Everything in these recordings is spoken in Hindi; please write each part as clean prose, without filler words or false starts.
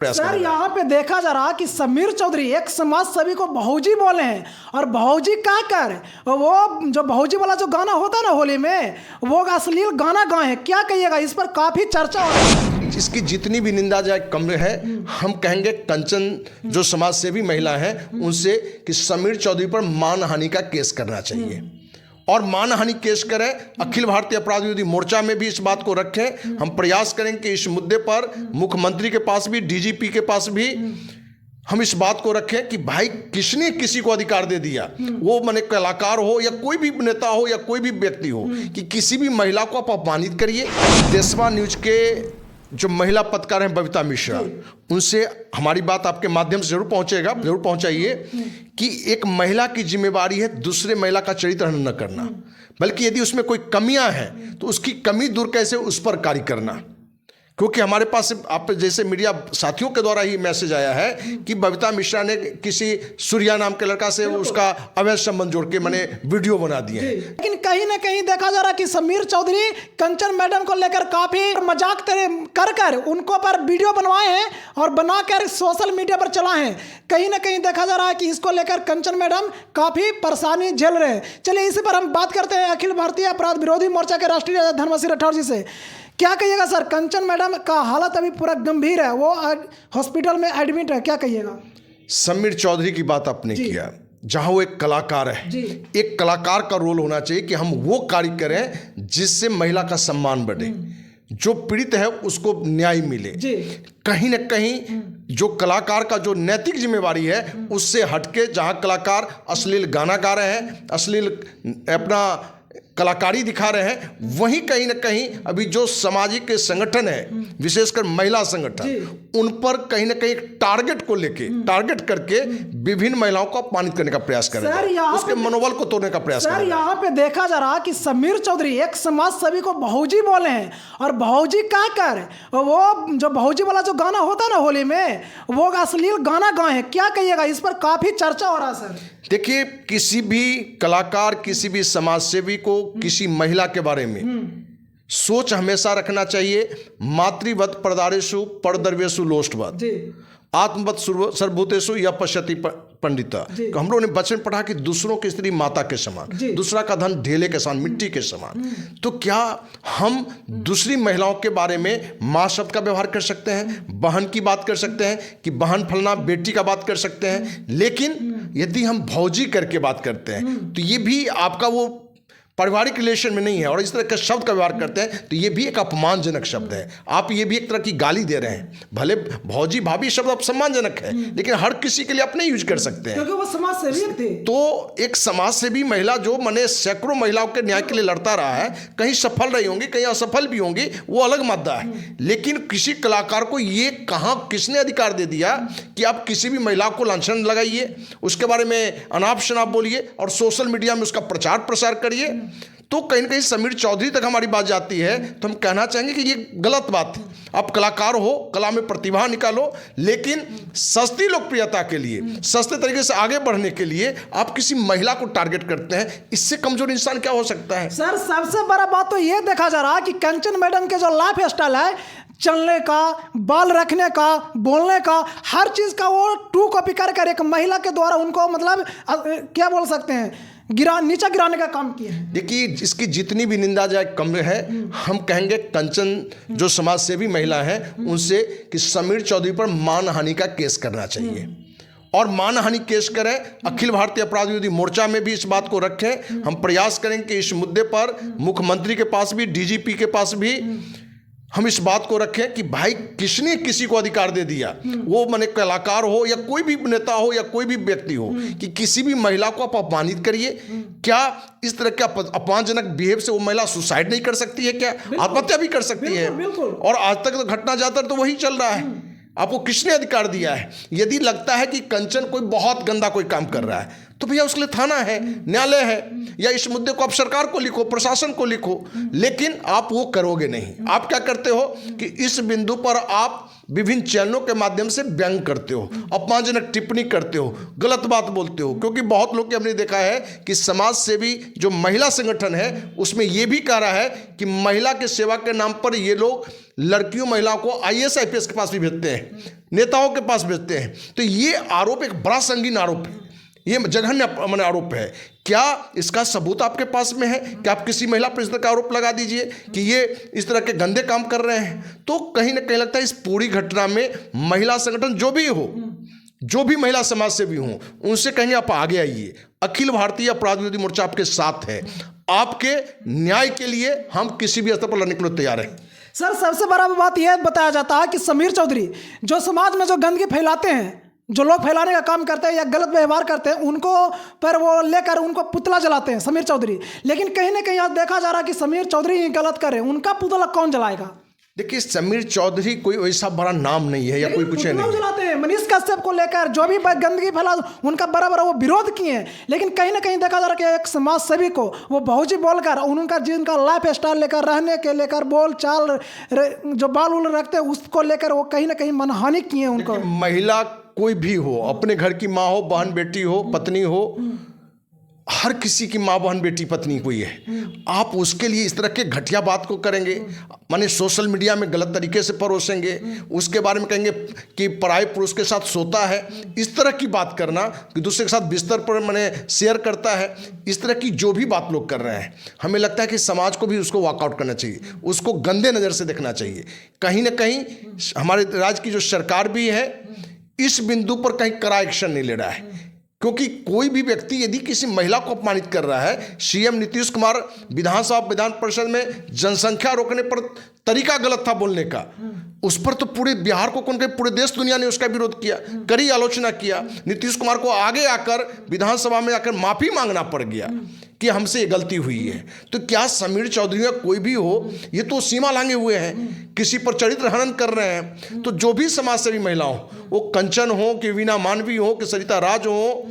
प्रयास सर, कर रहा है। यहाँ पे देखा जा रहा कि समीर चौधरी एक समाज सेवी को भौजी बोले हैं और भौजी क्या कर वो जो भौजी वाला जो गाना होता है ना होली में, वो अश्लील गाना गाए हैं। क्या कहिएगा इस पर? काफी चर्चा हो रही है। इसकी जितनी भी निंदा जाए कम है। हम कहेंगे कंचन जो समाज सेवी महिला है उनसे कि समीर चौधरी पर मानहानि का केस करना चाहिए और मानहानि केस करें। अखिल भारतीय अपराध विरोधी मोर्चा में भी इस बात को रखें। हम प्रयास करें कि इस मुद्दे पर मुख्यमंत्री के पास भी, डीजीपी के पास भी हम इस बात को रखें कि भाई किसने किसी को अधिकार दे दिया, वो माने कलाकार हो या कोई भी नेता हो या कोई भी व्यक्ति हो, कि किसी भी महिला को आप अपमानित करिए। देशवा न्यूज के जो महिला पत्रकार हैं बबीता मिश्रा, उनसे हमारी बात आपके माध्यम से जरूर पहुंचेगा, जरूर पहुंचाइए कि एक महिला की जिम्मेवारी है दूसरे महिला का चरित्र हनन न करना, बल्कि यदि उसमें कोई कमियां हैं तो उसकी कमी दूर कैसे उस पर कार्य करना। क्योंकि हमारे पास आप जैसे मीडिया साथियों के द्वारा ही मैसेज आया है कि बबीता मिश्रा ने किसी सूर्या नाम के लड़का से उसका अवैध संबंध जोड़ के मैंने वीडियो बना दिए हैं। लेकिन कहीं ना कहीं देखा जा रहा कि समीर चौधरी कंचन मैडम को लेकर काफी मजाक कर उनको पर वीडियो बनवाए हैं और बनाकर सोशल मीडिया पर चलाए हैं। कहीं ना कहीं देखा जा रहा है कि इसको लेकर कंचन मैडम काफी परेशानी झेल रहे हैं। चलिए इसी पर हम बात करते हैं अखिल भारतीय अपराध विरोधी मोर्चा के राष्ट्रीय अध्यक्ष धर्मसिंह राठौर जी से। क्या कहिएगा सर, कंचन मैडम का हालत अभी पूरा गंभीर है, वो हॉस्पिटल में एडमिट है, क्या कहिएगा? समीर चौधरी की बात आपने किया, जहां वो एक कलाकार है। एक कलाकार का रोल होना चाहिए कि हम वो कार्य करें जिससे महिला का सम्मान बढ़े, जो पीड़ित है उसको न्याय मिले। कहीं ना कहीं जो कलाकार का जो नैतिक जिम्मेवारी है उससे हटके जहां कलाकार अश्लील गाना गा रहे हैं, अश्लील अपना कलाकारी दिखा रहे हैं, वहीं कहीं ना कहीं अभी जो सामाजिक संगठन है, विशेषकर महिला संगठन, उन पर कहीं ना कहीं टारगेट को लेके टारगेट करके विभिन्न महिलाओं को अपमानित करने का प्रयास कर रहे हैं, उसके मनोबल को तोड़ने का प्रयास कर रहे हैं। यहाँ पे देखा जा रहा कि समीर चौधरी एक समाज सेवी को भौजी बोले हैं और भौजी क्या कर वो जो भौजी वाला जो गाना होता है ना होली में, वो अश्लील गाना गाए हैं। क्या कहिएगा इस पर? काफी चर्चा हो रहा है सर। देखिए, किसी भी कलाकार, किसी भी समाज सेवी को किसी महिला के बारे में सोच हमेशा रखना चाहिए। मातृवत परदारेषु परदर्वेषु लोष्टवत आत्मवत सर्वभूतेषु या पश्यति पंडिता। तो हम लोगों ने बचपन पढ़ा कि दूसरों की स्त्री माता के समान, दूसरा का धन ढेले के समान, मिट्टी के समान। तो क्या हम दूसरी महिलाओं के बारे में माँ शब्द का व्यवहार कर सकते हैं, बहन की बात कर सकते हैं कि बहन फलना, बेटी का बात कर सकते हैं, लेकिन यदि हम भौजी करके बात करते हैं तो ये भी आपका वो पारिवारिक रिलेशन में नहीं है और इस तरह के शब्द का व्यवहार करते हैं तो ये भी एक अपमानजनक शब्द है। आप ये भी एक तरह की गाली दे रहे हैं। भले भौजी भाभी शब्द आप सम्मानजनक है, लेकिन हर किसी के लिए आप नहीं यूज कर सकते हैं, क्योंकि वो समाज सेवी थे। तो एक समाज सेवी महिला जो मने सैकड़ों महिलाओं के न्याय के लिए लड़ता रहा है, कहीं सफल रही होंगी, कहीं असफल भी होंगी, वो अलग मुद्दा है। लेकिन किसी कलाकार को ये कहाँ किसने अधिकार दे दिया कि आप किसी भी महिला को लांछन लगाइए, उसके बारे में अनाप शनाप बोलिए और सोशल मीडिया में उसका प्रचार प्रसार करिए? तो कहीं ना कहीं समीर चौधरी तक हमारी बात जाती है तो हम कहना चाहेंगे कि ये गलत बात है। आप कलाकार हो, कला में प्रतिभा निकालो, लेकिन सस्ती लोकप्रियता के लिए, सस्ते तरीके से आगे बढ़ने के लिए आप किसी महिला को टारगेट करते हैं। इससे कमजोर इंसान क्या हो सकता है? सर, सबसे बड़ा बात तो ये देखा जा रहा है कि कंचन मैडम के जो लाइफ स्टाइल है, चलने का, बाल रखने का, बोलने का, हर चीज का वो टू कॉपी कर एक महिला के द्वारा उनको मतलब क्या बोल सकते हैं, नीचा गिराने का काम किया है। देखिए, इसकी जितनी भी निंदा जाए कम है। हम कहेंगे कंचन जो समाज सेवी महिला है उनसे कि समीर चौधरी पर मानहानि का केस करना चाहिए और मानहानि केस करें। अखिल भारतीय अपराध विरोधी मोर्चा में भी इस बात को रखें। हम प्रयास करें कि इस मुद्दे पर मुख्यमंत्री के पास भी, डीजीपी के पास भी हम इस बात को रखें कि भाई किसने किसी को अधिकार दे दिया, वो माने कलाकार हो या कोई भी नेता हो या कोई भी व्यक्ति हो, कि किसी भी महिला को आप अपमानित करिए। क्या इस तरह के अपमानजनक बिहेव से वो महिला सुसाइड नहीं कर सकती है? क्या आत्महत्या भी कर सकती है? और आज तक तो घटना जाता तो वही चल रहा है। आपको किसने अधिकार दिया है? यदि लगता है कि कंचन कोई बहुत गंदा कोई काम कर रहा है तो भैया उसके लिए थाना है, न्यायालय है, या इस मुद्दे को आप सरकार को लिखो, प्रशासन को लिखो, लेकिन आप वो करोगे नहीं। आप क्या करते हो कि इस बिंदु पर आप विभिन्न चैनलों के माध्यम से व्यंग करते हो, अपमानजनक टिप्पणी करते हो, गलत बात बोलते हो। क्योंकि बहुत लोग के हमने देखा है कि समाज सेवी जो महिला संगठन है उसमें यह भी कह रहा है कि महिला के सेवा के नाम पर ये लोग लड़कियों महिलाओं को IAS IPS के पास भी भेजते हैं, नेताओं के पास भेजते हैं। तो ये आरोप एक बड़ा संगीन आरोप है, ये जघन्य आरोप है। क्या इसका सबूत आपके पास में है कि आप किसी महिला परिषद का आरोप लगा दीजिए कि ये इस तरह के गंदे काम कर रहे हैं? तो कहीं ना कहीं लगता है इस पूरी घटना में महिला संगठन जो भी हो, जो भी महिला समाज सेवी हों, उनसे कहेंगे आप आगे आइए। अखिल भारतीय अपराध विरोधी मोर्चा आपके साथ है, आपके न्याय के लिए हम किसी भी स्तर पर लड़ने के लिए तैयार हैं। सर, सबसे बड़ा बात यह बताया जाता है कि समीर चौधरी जो समाज में जो गंदगी फैलाते हैं, जो लोग फैलाने का काम करते हैं या गलत व्यवहार करते हैं, उनको पर वो लेकर उनको पुतला जलाते हैं समीर चौधरी। लेकिन कहीं ना कहीं आज देखा जा रहा है कि समीर चौधरी ही गलत कर रहे हैं, उनका पुतला कौन जलाएगा? देखिए, समीर चौधरी कोई वैसा बड़ा नाम नहीं है या कोई कुछ है नहीं। जलाते हैं मनीष कश्यप को लेकर जो भी गंदगी फैला, उनका बराबर वो विरोध किए हैं। लेकिन कहीं ना कहीं देखा जा रहा है कि एक समाज सेवी को वो बहुजी बोलकर उनका जिनका लाइफ स्टाइल लेकर, रहने के लेकर, बोल चाल जो बाल उल रखते हैं उसको लेकर वो कहीं ना कहीं मनहानि किए उनको। महिला कोई भी हो, अपने घर की माँ हो, बहन बेटी हो, पत्नी हो, हर किसी की माँ बहन बेटी पत्नी कोई है, आप उसके लिए इस तरह के घटिया बात को करेंगे, माने सोशल मीडिया में गलत तरीके से परोसेंगे, उसके बारे में कहेंगे कि पराये पुरुष के साथ सोता है, इस तरह की बात करना, कि दूसरे के साथ बिस्तर पर माने शेयर करता है, इस तरह की जो भी बात लोग कर रहे हैं, हमें लगता है कि समाज को भी उसको वॉकआउट करना चाहिए, उसको गंदे नज़र से देखना चाहिए। कहीं ना कहीं हमारे राज्य की जो सरकार भी है इस बिंदु पर कहीं कड़ा एक्शन नहीं ले रहा है। क्योंकि कोई भी व्यक्ति यदि किसी महिला को अपमानित कर रहा है, सीएम नीतीश कुमार विधान परिषद में जनसंख्या रोकने पर तरीका गलत था बोलने का, उस पर तो पूरे बिहार को कौन, पूरे देश दुनिया ने उसका विरोध किया, कड़ी आलोचना किया। नीतीश कुमार को आगे आकर विधानसभा में आकर माफी मांगना पड़ गया कि हमसे ये गलती हुई है। तो क्या समीर चौधरी या कोई भी हो, ये तो सीमा लांघे हुए हैं, किसी पर चरित्र हनन कर रहे हैं। तो जो भी समाज सेवी महिला हो, वो कंचन हो कि वीना मानवी हो कि सरिता राज हो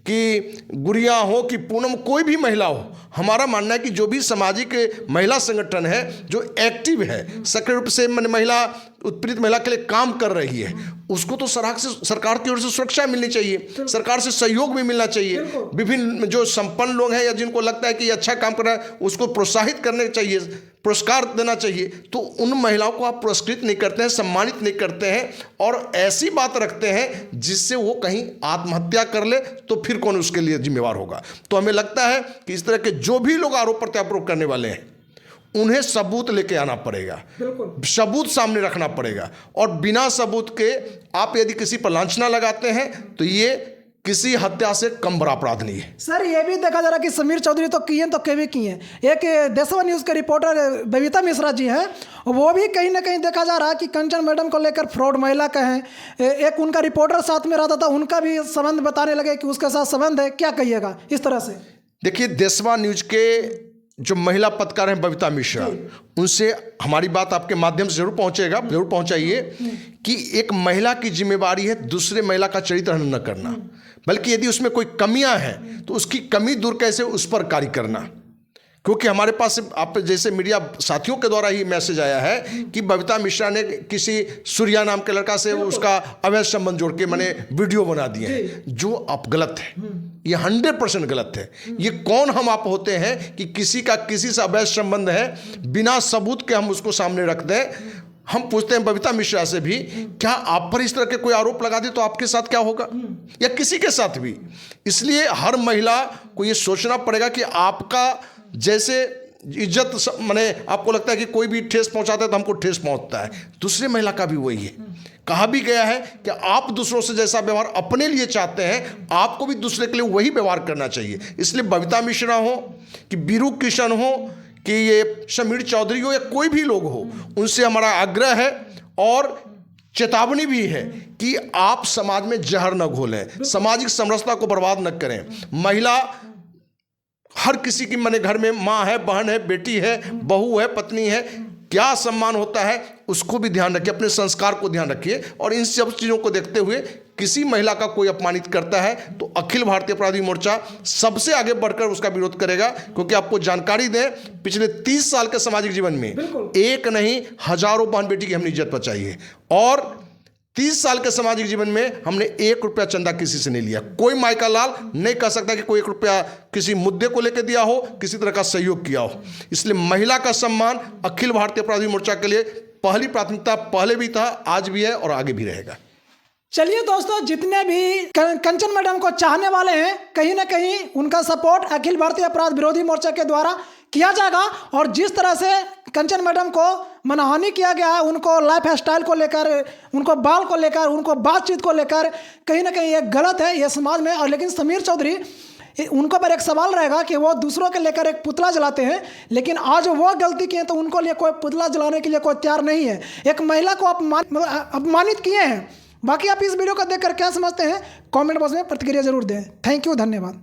कि गुड़िया हो कि पूनम, कोई भी महिला हो, हमारा मानना है कि जो भी सामाजिक महिला संगठन है जो एक्टिव है, सक्रिय रूप से महिला उत्पीड़ित महिला के लिए काम कर रही है, उसको तो सरकार की ओर से सुरक्षा मिलनी चाहिए, सरकार से सहयोग भी मिलना चाहिए। विभिन्न जो संपन्न लोग हैं या जिनको लगता है कि ये अच्छा काम कर रहा है, उसको प्रोत्साहित करने चाहिए, पुरस्कार देना चाहिए। तो उन महिलाओं को आप पुरस्कृत नहीं करते हैं, सम्मानित नहीं करते हैं और ऐसी बात रखते हैं जिससे वो कहीं आत्महत्या कर ले, तो फिर कौन उसके लिए जिम्मेवार होगा? तो हमें लगता है कि इस तरह के जो भी लोग आरोप प्रत्यारोप करने वाले हैं उन्हें सबूत लेके आना पड़ेगा, सबूत सामने रखना पड़ेगा। और बिना सबूत के आप यदि किसी पर लांछना लगाते हैं तो ये किसी हत्या से कम बड़ा अपराध नहीं है। सर, ये भी देखा जा रहा है कि समीर चौधरी तो किए तो के भी किए। एक देशवा न्यूज़ के रिपोर्टर बबीता मिश्रा जी हैं, वो भी कहीं ना कहीं देखा जा रहा है कि कंचन मैडम को लेकर फ्रॉड महिला का है। एक उनका रिपोर्टर साथ में रहता था, उनका भी संबंध बताने लगे कि उसके साथ संबंध है। क्या कहिएगा इस तरह से? देखिए, देशवा न्यूज़ के जो महिला पत्रकार हैं बबीता मिश्रा, उनसे हमारी बात आपके माध्यम से जरूर पहुंचेगा, जरूर पहुंचाइए कि एक महिला की जिम्मेवारी है दूसरे महिला का चरित्र हनन न करना, बल्कि यदि उसमें कोई कमियां हैं तो उसकी कमी दूर कैसे उस पर कार्य करना। क्योंकि हमारे पास आप जैसे मीडिया साथियों के द्वारा ही मैसेज आया है कि बबीता मिश्रा ने किसी सूर्या नाम के लड़का से उसका अवैध संबंध जोड़ के मैंने वीडियो बना दिए हैं, जो आप गलत है, ये 100% गलत है। ये कौन हम आप होते हैं कि किसी का किसी से अवैध संबंध है बिना सबूत के हम उसको सामने रख दें? हम पूछते हैं बबीता मिश्रा से भी, क्या आप पर इस तरह के कोई आरोप लगा दे तो आपके साथ क्या होगा, या किसी के साथ भी? इसलिए हर महिला को ये सोचना पड़ेगा कि आपका जैसे इज्जत माने आपको लगता है कि कोई भी ठेस पहुंचाता है तो हमको ठेस पहुंचता है, दूसरे महिला का भी वही है। कहा भी गया है कि आप दूसरों से जैसा व्यवहार अपने लिए चाहते हैं, आपको भी दूसरे के लिए वही व्यवहार करना चाहिए। इसलिए बबीता मिश्रा हो कि बीरू किशन हो कि ये समीर चौधरी हो या कोई भी लोग हो, उनसे हमारा आग्रह है और चेतावनी भी है कि आप समाज में जहर न घोलें, सामाजिक समरसता को बर्बाद न करें। महिला हर किसी की मने घर में माँ है, बहन है, बेटी है, बहू है, पत्नी है, क्या सम्मान होता है उसको भी ध्यान रखिए, अपने संस्कार को ध्यान रखिए। और इन सब चीज़ों को देखते हुए किसी महिला का कोई अपमानित करता है तो अखिल भारतीय अपराधी मोर्चा सबसे आगे बढ़कर उसका विरोध करेगा। क्योंकि आपको जानकारी दें, पिछले 30 साल के सामाजिक जीवन में एक नहीं हजारों बहन बेटी की हमने इज्जत बचाई है और 30 साल के सामाजिक जीवन में हमने 1 रुपया चंदा किसी से नहीं लिया। कोई माइका लाल नहीं कह सकता कि कोई 1 रुपया किसी मुद्दे को लेकर दिया हो, किसी तरह का सहयोग किया हो। इसलिए महिला का सम्मान अखिल भारतीय अपराधी मोर्चा के लिए पहली प्राथमिकता पहले भी था, आज भी है और आगे भी रहेगा। चलिए दोस्तों, जितने भी कंचन मैडम को चाहने वाले हैं, कहीं ना कहीं उनका सपोर्ट अखिल भारतीय अपराध विरोधी मोर्चा के द्वारा किया जाएगा। और जिस तरह से कंचन मैडम को मानहानि किया गया है, उनको लाइफ स्टाइल को लेकर, उनको बाल को लेकर, उनको बातचीत को लेकर, कहीं ना कहीं ये गलत है ये समाज में। और लेकिन समीर चौधरी, उनको पर एक सवाल रहेगा कि वो दूसरों के लेकर एक पुतला जलाते हैं, लेकिन आज वो गलती किए तो उनको लिए कोई पुतला जलाने के लिए कोई तैयार नहीं है। एक महिला को अपमानित किए हैं। बाकी आप इस वीडियो को देखकर क्या समझते हैं, कमेंट बॉक्स में प्रतिक्रिया जरूर दें। थैंक यू, धन्यवाद।